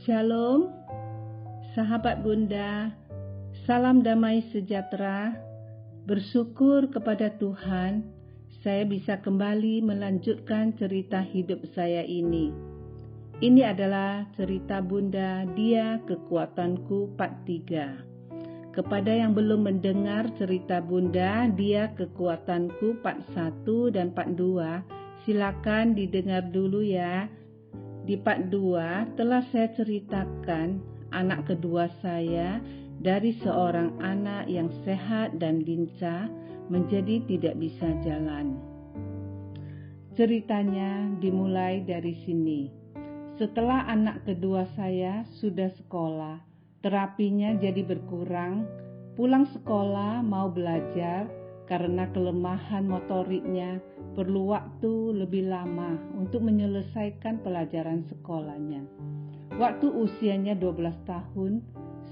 Shalom, sahabat Bunda, salam damai sejahtera. Bersyukur kepada Tuhan, saya bisa kembali melanjutkan cerita hidup saya ini. Ini adalah cerita Bunda Dia Kekuatanku part 3. Kepada yang belum mendengar cerita Bunda Dia Kekuatanku part 1 dan part 2, silakan didengar dulu ya. Di part 2 telah saya ceritakan anak kedua saya dari seorang anak yang sehat dan lincah menjadi tidak bisa jalan. Ceritanya dimulai dari sini. Setelah anak kedua saya sudah sekolah, terapinya jadi berkurang. Pulang sekolah mau belajar karena kelemahan motoriknya, perlu waktu lebih lama untuk menyelesaikan pelajaran sekolahnya. Waktu usianya 12 tahun,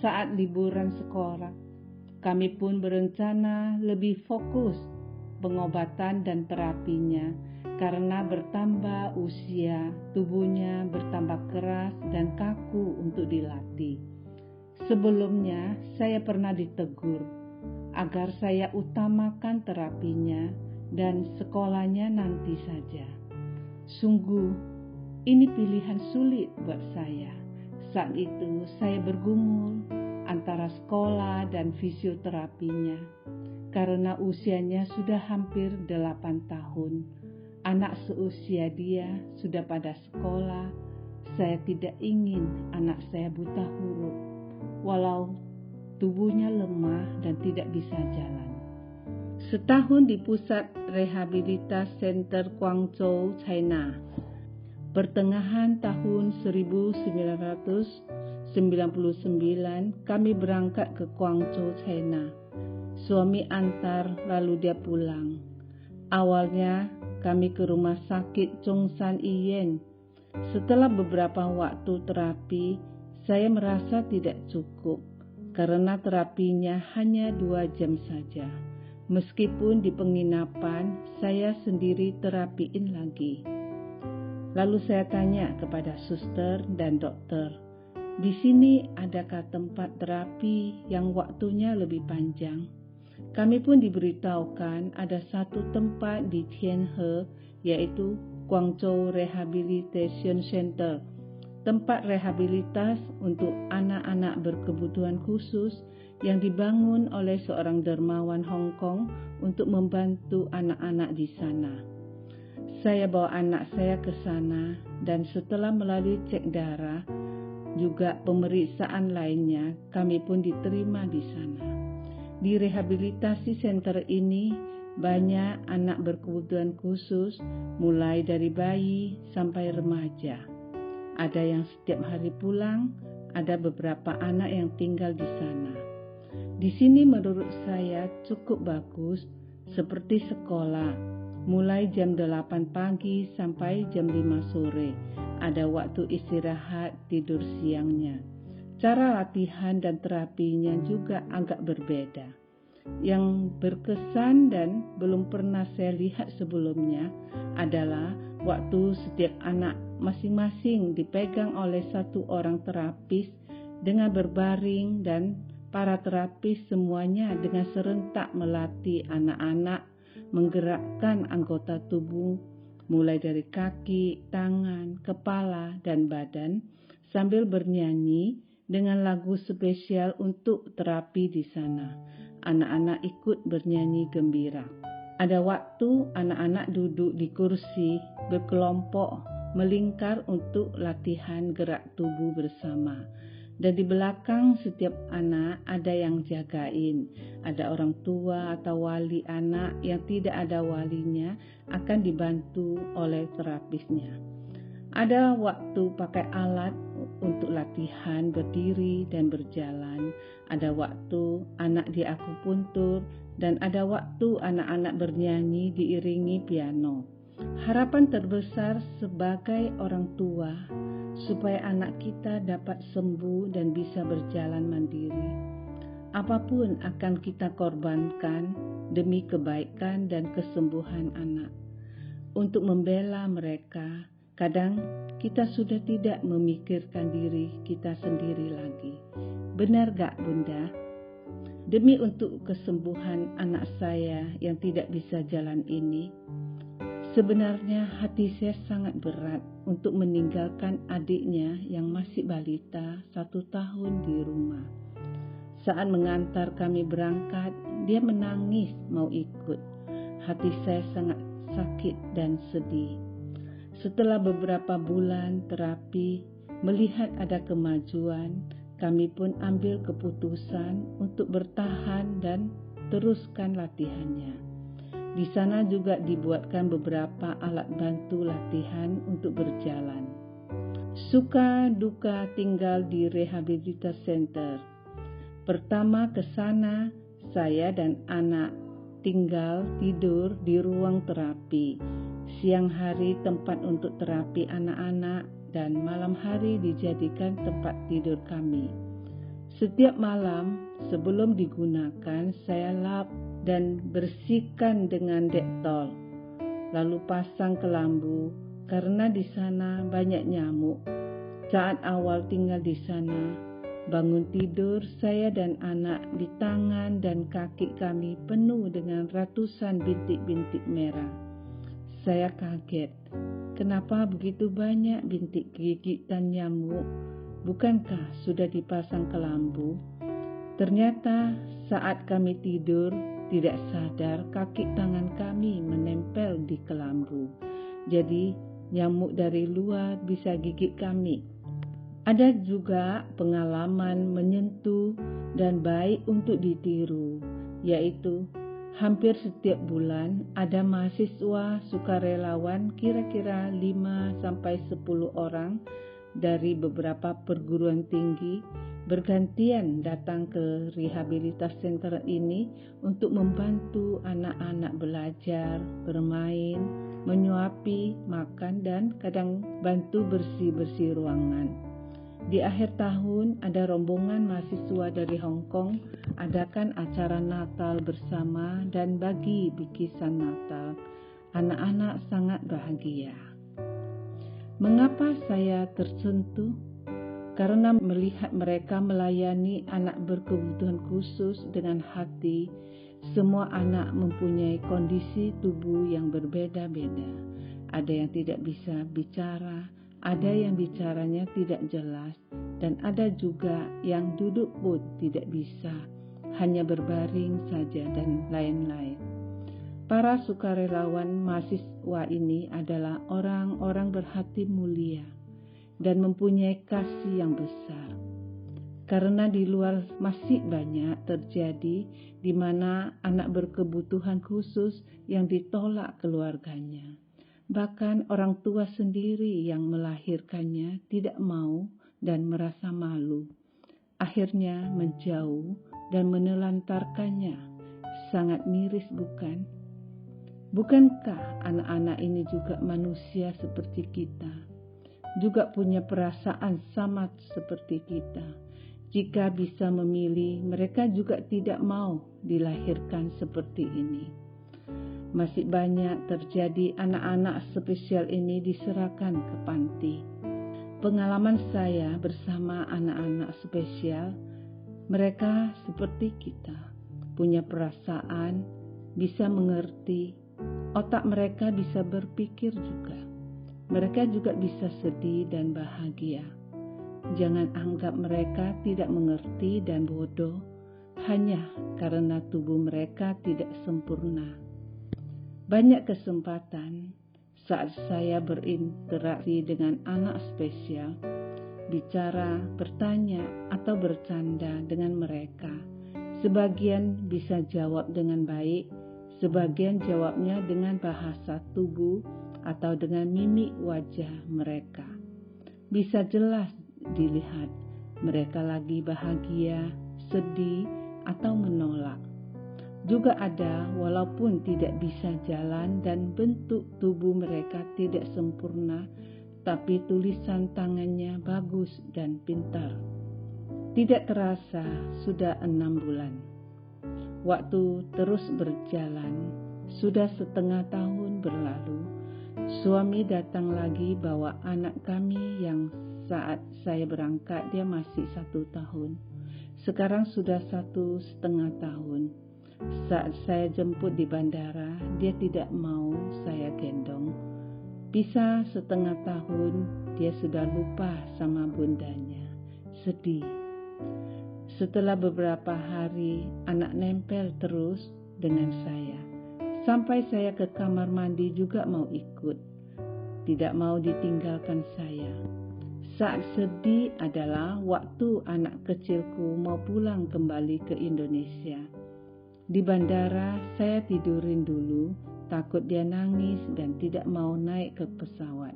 saat liburan sekolah, kami pun berencana lebih fokus pengobatan dan terapinya karena bertambah usia, tubuhnya bertambah keras dan kaku untuk dilatih. Sebelumnya, saya pernah ditegur agar saya utamakan terapinya dan sekolahnya nanti saja. Sungguh, ini pilihan sulit buat saya. Saat itu saya bergumul antara sekolah dan fisioterapinya. Karena usianya sudah hampir 8 tahun, anak seusia dia sudah pada sekolah. Saya tidak ingin anak saya buta huruf, walau tubuhnya lemah dan tidak bisa jalan. Setahun di pusat rehabilitas Center Guangzhou, China. Pertengahan tahun 1999 kami berangkat ke Guangzhou, China. Suami antar lalu dia pulang. Awalnya kami ke rumah sakit Zhongshan Iyan. Setelah beberapa waktu terapi, saya merasa tidak cukup karena terapinya hanya 2 jam saja. Meskipun di penginapan, saya sendiri terapiin lagi. Lalu saya tanya kepada suster dan dokter, di sini adakah tempat terapi yang waktunya lebih panjang? Kami pun diberitahukan ada satu tempat di Tianhe, yaitu Guangzhou Rehabilitation Center, tempat rehabilitas untuk anak-anak berkebutuhan khusus yang dibangun oleh seorang dermawan Hong Kong untuk membantu anak-anak di sana. Saya bawa anak saya ke sana dan setelah melalui cek darah, juga pemeriksaan lainnya, kami pun diterima di sana. Di rehabilitasi center ini, banyak anak berkebutuhan khusus, mulai dari bayi sampai remaja. Ada yang setiap hari pulang, ada beberapa anak yang tinggal di sana. Di sini menurut saya cukup bagus, seperti sekolah, mulai jam 8 pagi sampai jam 5 sore. Ada waktu istirahat tidur siangnya. Cara latihan dan terapinya juga agak berbeda. Yang berkesan dan belum pernah saya lihat sebelumnya adalah waktu setiap anak masing-masing dipegang oleh satu orang terapis dengan berbaring dan para terapis semuanya dengan serentak melatih anak-anak menggerakkan anggota tubuh mulai dari kaki, tangan, kepala, dan badan sambil bernyanyi dengan lagu spesial untuk terapi di sana. Anak-anak ikut bernyanyi gembira. Ada waktu anak-anak duduk di kursi berkelompok melingkar untuk latihan gerak tubuh bersama. Dan di belakang setiap anak ada yang jagain. Ada orang tua atau wali anak yang tidak ada walinya akan dibantu oleh terapisnya. Ada waktu pakai alat untuk latihan berdiri dan berjalan. Ada waktu anak diakupuntur dan ada waktu anak-anak bernyanyi diiringi piano. Harapan terbesar sebagai orang tua supaya anak kita dapat sembuh dan bisa berjalan mandiri. Apapun akan kita korbankan demi kebaikan dan kesembuhan anak. Untuk membela mereka Kadang kita sudah tidak memikirkan diri kita sendiri lagi. Benar gak, Bunda? Demi untuk kesembuhan anak saya yang tidak bisa jalan ini, sebenarnya hati saya sangat berat untuk meninggalkan adiknya yang masih balita 1 tahun di rumah. Saat mengantar kami berangkat, dia menangis mau ikut. Hati saya sangat sakit dan sedih. Setelah beberapa bulan terapi, melihat ada kemajuan, kami pun ambil keputusan untuk bertahan dan teruskan latihannya. Di sana juga dibuatkan beberapa alat bantu latihan untuk berjalan. Suka duka tinggal di Rehabilitas Center. Pertama ke sana, saya dan anak tinggal tidur di ruang terapi. Siang hari tempat untuk terapi anak-anak dan malam hari dijadikan tempat tidur kami. Setiap malam sebelum digunakan, saya lap dan bersihkan dengan Dettol. Lalu pasang kelambu karena di sana banyak nyamuk. Saat awal tinggal di sana, bangun tidur saya dan anak di tangan dan kaki kami penuh dengan ratusan bintik-bintik merah. Saya kaget, kenapa begitu banyak bintik gigitan nyamuk? Bukankah sudah dipasang kelambu? Ternyata saat kami tidur, tidak sadar kaki tangan kami menempel di kelambu. Jadi nyamuk dari luar bisa gigit kami. Ada juga pengalaman menyentuh dan baik untuk ditiru, yaitu hampir setiap bulan ada mahasiswa sukarelawan kira-kira 5-10 orang dari beberapa perguruan tinggi bergantian datang ke rehabilitas center ini untuk membantu anak-anak belajar, bermain, menyuapi, makan, dan kadang bantu bersih-bersih ruangan. Di akhir tahun ada rombongan mahasiswa dari Hong Kong adakan acara Natal bersama dan bagi bikisan Natal. Anak-anak sangat bahagia. Mengapa saya tersentuh? Karena melihat mereka melayani anak berkebutuhan khusus dengan hati. Semua anak mempunyai kondisi tubuh yang berbeda-beda. Ada yang tidak bisa bicara, ada yang bicaranya tidak jelas, dan ada juga yang duduk pun tidak bisa, hanya berbaring saja dan lain-lain. Para sukarelawan mahasiswa ini adalah orang-orang berhati mulia dan mempunyai kasih yang besar. Karena di luar masih banyak terjadi di mana anak berkebutuhan khusus yang ditolak keluarganya. Bahkan orang tua sendiri yang melahirkannya tidak mau dan merasa malu. Akhirnya menjauh dan menelantarkannya. Sangat miris, bukan? Bukankah anak-anak ini juga manusia seperti kita? Juga punya perasaan sama seperti kita. Jika bisa memilih, mereka juga tidak mau dilahirkan seperti ini. Masih banyak terjadi anak-anak spesial ini diserahkan ke panti. Pengalaman saya bersama anak-anak spesial, mereka seperti kita, punya perasaan, bisa mengerti, otak mereka bisa berpikir juga. Mereka juga bisa sedih dan bahagia. Jangan anggap mereka tidak mengerti dan bodoh hanya karena tubuh mereka tidak sempurna. Banyak kesempatan saat saya berinteraksi dengan anak spesial, bicara, bertanya, atau bercanda dengan mereka. Sebagian bisa jawab dengan baik, sebagian jawabnya dengan bahasa tubuh atau dengan mimik wajah mereka. Bisa jelas dilihat mereka lagi bahagia, sedih, atau menolak. Juga ada walaupun tidak bisa jalan dan bentuk tubuh mereka tidak sempurna, tapi tulisan tangannya bagus dan pintar. Tidak terasa sudah 6 bulan. Waktu terus berjalan, sudah setengah tahun berlalu. Suami datang lagi bawa anak kami yang saat saya berangkat dia masih 1 tahun. Sekarang sudah 1,5 tahun. Saat saya jemput di bandara, dia tidak mau saya gendong. Bisa 1,5 tahun, dia sudah lupa sama bundanya. Sedih. Setelah beberapa hari, anak nempel terus dengan saya. Sampai saya ke kamar mandi juga mau ikut. Tidak mau ditinggalkan saya. Saat sedih adalah waktu anak kecilku mau pulang kembali ke Indonesia. Di bandara saya tidurin dulu, takut dia nangis dan tidak mau naik ke pesawat.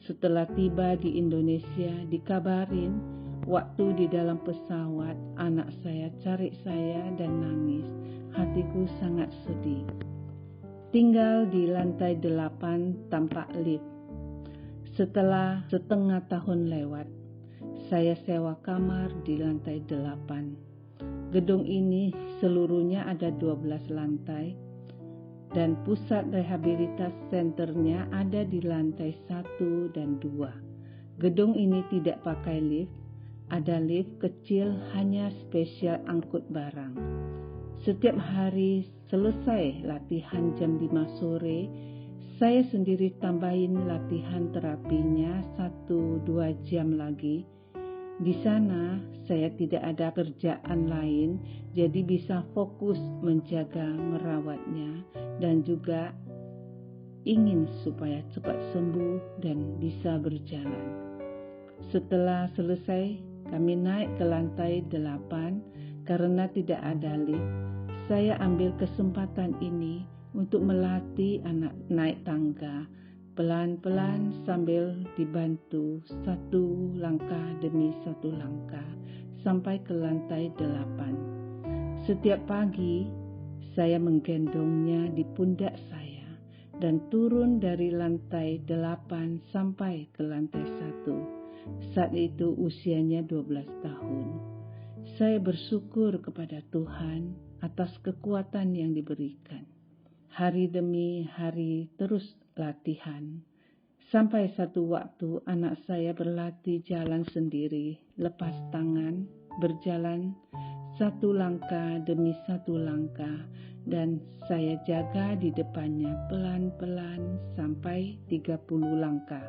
Setelah tiba di Indonesia dikabarin, waktu di dalam pesawat anak saya cari saya dan nangis. Hatiku sangat sedih. Tinggal di lantai 8 tanpa lift. Setelah 1,5 tahun lewat, saya sewa kamar di lantai 8. Gedung ini seluruhnya ada 12 lantai dan pusat rehabilitas senternya ada di lantai 1 dan 2. Gedung ini tidak pakai lift, ada lift kecil hanya spesial angkut barang. Setiap hari selesai latihan jam 5 sore, saya sendiri tambahin latihan terapinya 1-2 jam lagi. Di sana saya tidak ada kerjaan lain, jadi bisa fokus menjaga merawatnya dan juga ingin supaya cepat sembuh dan bisa berjalan. Setelah selesai, kami naik ke lantai 8 karena tidak ada lift. Saya ambil kesempatan ini untuk melatih anak naik tangga pelan-pelan sambil dibantu 1 langkah demi 1 langkah sampai ke lantai 8. Setiap pagi saya menggendongnya di pundak saya dan turun dari lantai 8 sampai ke lantai 1. Saat itu usianya 12 tahun. Saya bersyukur kepada Tuhan atas kekuatan yang diberikan. Hari demi hari terus latihan. Sampai satu waktu anak saya berlatih jalan sendiri, lepas tangan, berjalan 1 langkah demi 1 langkah, dan saya jaga di depannya pelan-pelan sampai 30 langkah.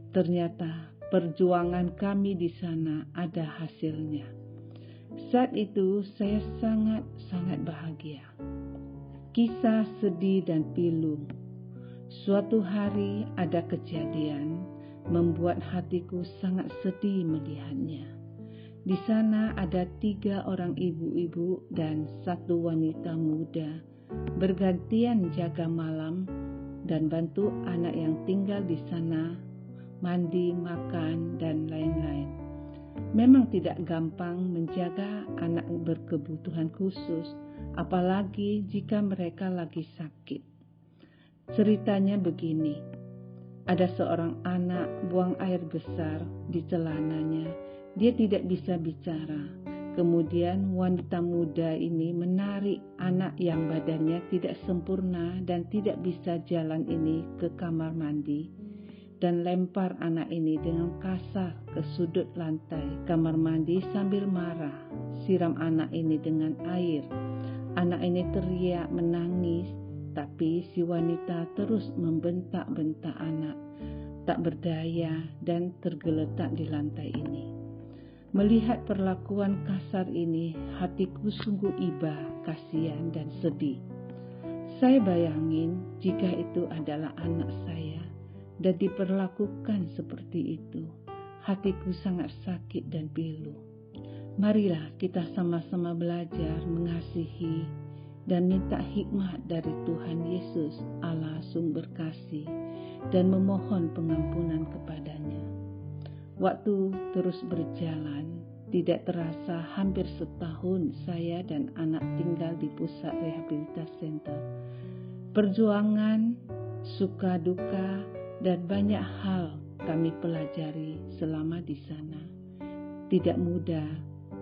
Ternyata perjuangan kami di sana ada hasilnya. Saat itu saya sangat bahagia. Kisah sedih dan pilu. Suatu hari ada kejadian membuat hatiku sangat sedih melihatnya. Di sana ada 3 orang ibu-ibu dan 1 wanita muda bergantian jaga malam dan bantu anak yang tinggal di sana mandi, makan, dan lain-lain. Memang tidak gampang menjaga anak berkebutuhan khusus, apalagi jika mereka lagi sakit. Ceritanya begini, ada seorang anak buang air besar di celananya. Dia tidak bisa bicara. Kemudian wanita muda ini menarik anak yang badannya tidak sempurna dan tidak bisa jalan ini ke kamar mandi dan lempar anak ini dengan kasar ke sudut lantai kamar mandi sambil marah. Siram anak ini dengan air. Anak ini teriak menangis, tapi si wanita terus membentak-bentak anak. Tak berdaya dan tergeletak di lantai ini. Melihat perlakuan kasar ini, hatiku sungguh iba, kasihan dan sedih. Saya bayangin jika itu adalah anak saya dan diperlakukan seperti itu, hatiku sangat sakit dan pilu. Marilah kita sama-sama belajar mengasihi dan minta hikmat dari Tuhan Yesus Allah sumber kasih dan memohon pengampunan kepadanya. Waktu terus berjalan, tidak terasa hampir setahun saya dan anak tinggal di pusat rehabilitas center. Perjuangan, suka duka, dan banyak hal kami pelajari selama di sana. Tidak mudah,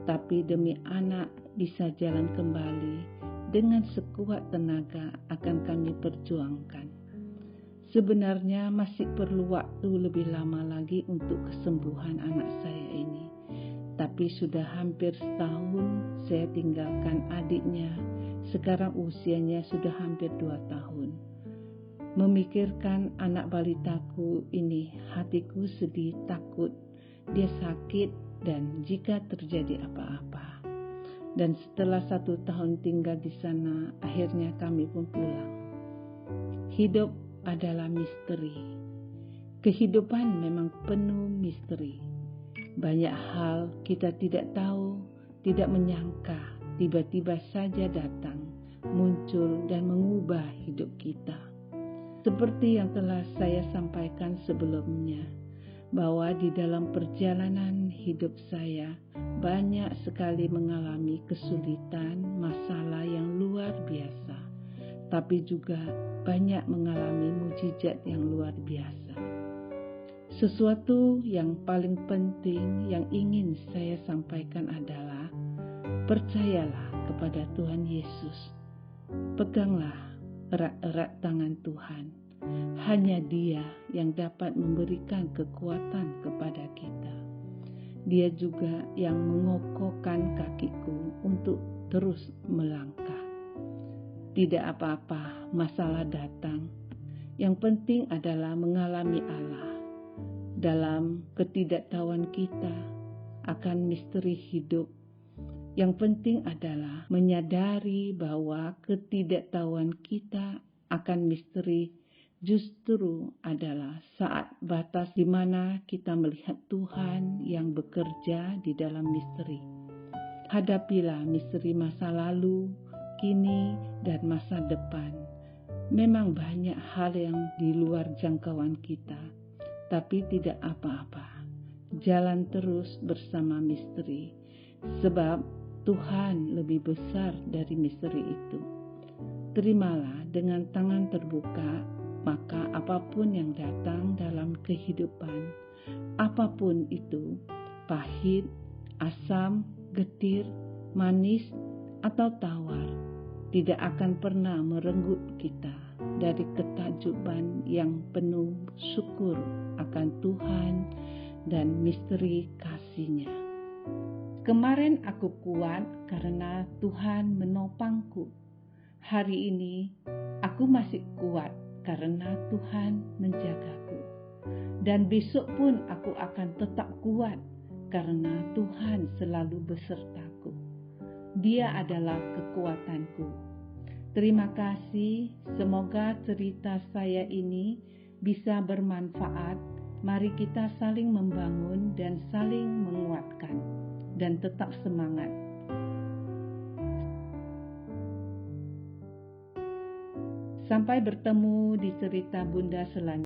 tapi demi anak bisa jalan kembali dengan sekuat tenaga akan kami perjuangkan. Sebenarnya masih perlu waktu lebih lama lagi untuk kesembuhan anak saya ini. Tapi sudah hampir setahun saya tinggalkan adiknya. Sekarang usianya sudah hampir 2 tahun. Memikirkan anak balitaku ini, hatiku sedih, takut dia sakit dan jika terjadi apa-apa. Dan setelah 1 tahun tinggal di sana, akhirnya kami pun pulang. Hidup adalah misteri. Kehidupan memang penuh misteri. Banyak hal kita tidak tahu, tidak menyangka, tiba-tiba saja datang, muncul dan mengubah hidup kita. Seperti yang telah saya sampaikan sebelumnya, bahwa di dalam perjalanan hidup saya banyak sekali mengalami kesulitan, masalah yang luar biasa, tapi juga banyak mengalami mukjizat yang luar biasa. Sesuatu yang paling penting yang ingin saya sampaikan adalah percayalah kepada Tuhan Yesus. Peganglah erat-erat tangan Tuhan. Hanya Dia yang dapat memberikan kekuatan kepada kita. Dia juga yang mengokohkan kakiku untuk terus melangkah. Tidak apa-apa masalah datang. Yang penting adalah mengalami Allah. Dalam ketidaktahuan kita akan misteri hidup, yang penting adalah menyadari bahwa ketidaktahuan kita akan misteri justru adalah saat batas di mana kita melihat Tuhan yang bekerja di dalam misteri. Hadapilah misteri masa lalu, kini, dan masa depan. Memang banyak hal yang di luar jangkauan kita, tapi tidak apa-apa. Jalan terus bersama misteri, sebab Tuhan lebih besar dari misteri itu. Terimalah dengan tangan terbuka, maka apapun yang datang dalam kehidupan, apapun itu, pahit, asam, getir, manis, atau tawar, tidak akan pernah merenggut kita dari ketakjuban yang penuh syukur akan Tuhan dan misteri kasih-Nya. Kemarin aku kuat karena Tuhan menopangku. Hari ini aku masih kuat karena Tuhan menjagaku. Dan besok pun aku akan tetap kuat karena Tuhan selalu besertaku. Dia adalah kekuatanku. Terima kasih, semoga cerita saya ini bisa bermanfaat. Mari kita saling membangun dan saling menguatkan, dan tetap semangat. Sampai bertemu di cerita Bunda selanjutnya.